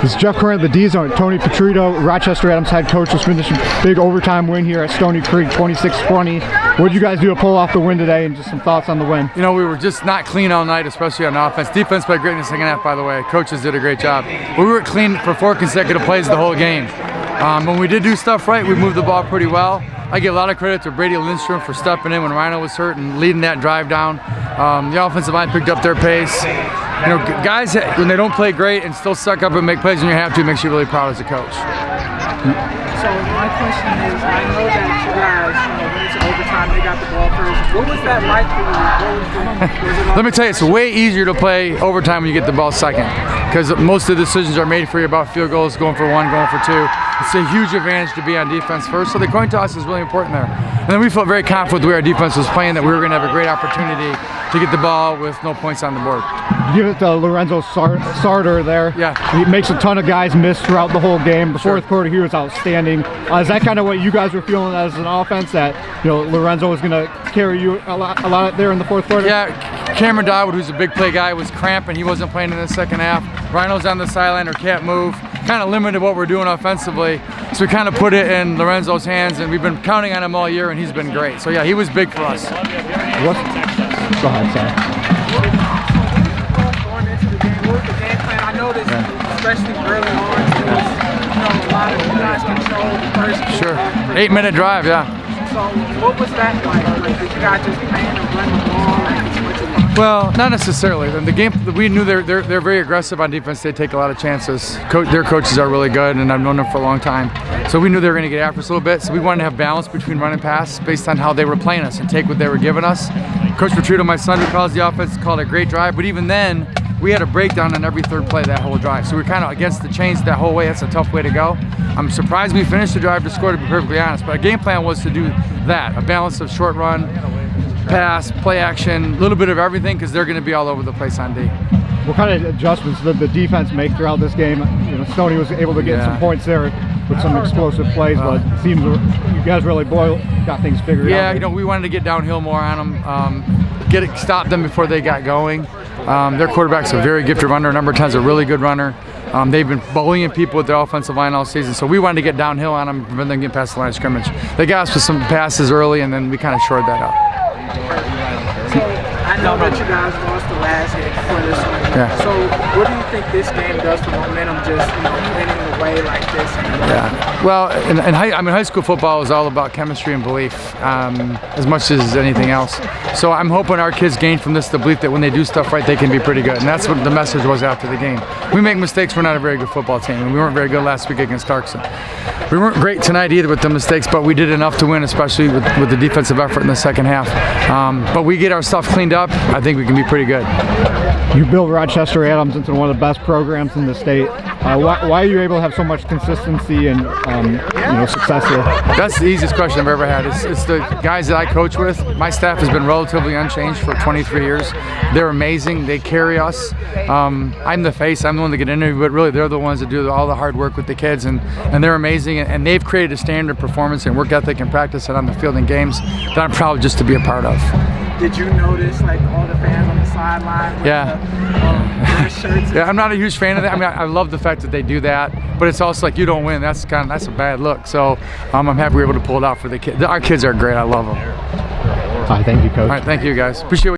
This is Jeff Curran, the D-Zone. Tony Patritto, Rochester Adams head coach, just finished a big overtime win here at Stoney Creek, 26-20. What did you guys do to pull off the win today, and just some thoughts on the win? You know, we were just not clean all night, especially on offense. Defense played great in the second half, by the way. Coaches did a great job. But we were clean for 4 consecutive plays the whole game. When we did do stuff right, we moved the ball pretty well. I give a lot of credit to Brady Lindstrom for stepping in when Rhino was hurt and leading that drive down. The offensive line picked up their pace. You know, guys, when they don't play great and still suck up and make plays when you have to, it makes you really proud as a coach. So my question is, I know that you guys, when it's overtime, they got the ball first. What was that like for you? Let me tell you, it's way easier to play overtime when you get the ball second, because most of the decisions are made for you about field goals, going for 1, going for 2. It's a huge advantage to be on defense first, so the coin toss is really important there. And then we felt very confident with the way our defense was playing, that we were going to have a great opportunity to get the ball with no points on the board. Give it to Lorenzo Sarter there. Yeah. He makes a ton of guys miss throughout the whole game. The fourth quarter, he was outstanding. Is that kind of what you guys were feeling as an offense, that Lorenzo was going to carry you a lot there in the fourth quarter? Yeah, Cameron Dodwood, who's a big play guy, was cramping. He wasn't playing in the second half. Rhino's on the sideline or can't move. Kind of limited what we're doing offensively. So we kind of put it in Lorenzo's hands, and we've been counting on him all year, and he's been great. So yeah, he was big for us. Go ahead, sorry. Going into the game, what was the game plan? I noticed, especially early on, there was a lot of you guys control the first. Sure. 8-minute drive, yeah. So what was that like? Did you guys just plan to run the ball as much as possible? Well, not necessarily. The game, we knew they're very aggressive on defense. They take a lot of chances. Their coaches are really good, and I've known them for a long time. So we knew they were going to get after us a little bit. So we wanted to have balance between run and pass based on how they were playing us and take what they were giving us. Coach Patritto, my son, who calls the offense, called it a great drive. But even then, we had a breakdown on every third play that whole drive. So we were kind of against the chains that whole way. That's a tough way to go. I'm surprised we finished the drive to score, to be perfectly honest. But our game plan was to do that, a balance of short run, pass, play action, a little bit of everything, because they're going to be all over the place on D. What kind of adjustments did the defense make throughout this game? Stoney was able to get some points there with some explosive plays, but it seems you guys really got things figured out. Yeah, we wanted to get downhill more on them, stop them before they got going. Their quarterback's a very gifted runner. Number 10's a really good runner. They've been bullying people with their offensive line all season, so we wanted to get downhill on them, prevent them getting past the line of scrimmage. They got us with some passes early, and then we kind of shored that up. So I know that you guys lost the last game before this one. Yeah. So what do you think this game does for momentum, just winning away like this? Yeah. Well, high school football is all about chemistry and belief, as much as anything else. So I'm hoping our kids gain from this the belief that when they do stuff right, they can be pretty good. And that's what the message was after the game. We make mistakes. We're not a very good football team, and we weren't very good last week against Clarkson. We weren't great tonight either with the mistakes, but we did enough to win, especially with the defensive effort in the second half. But we get our stuff cleaned up, I think we can be pretty good. You built Rochester Adams into one of the best programs in the state. Why are you able to have so much consistency and success here? That's the easiest question I've ever had. It's the guys that I coach with. My staff has been relatively unchanged for 23 years. They're amazing. They carry us. I'm the face. I'm the one that get interviewed, but really they're the ones that do all the hard work with the kids, and they're amazing. And they've created a standard performance and work ethic and practice and on the field and games that I'm proud just to be a part of. Did you notice all the fans on the sideline? Yeah. Shirts? Yeah, I'm not a huge fan of that. I mean, I love the fact that they do that, but it's also like you don't win. That's a bad look. So I'm happy we're able to pull it out for the kids. Our kids are great. I love them. All right, thank you, Coach. All right, thank you guys. Appreciate it.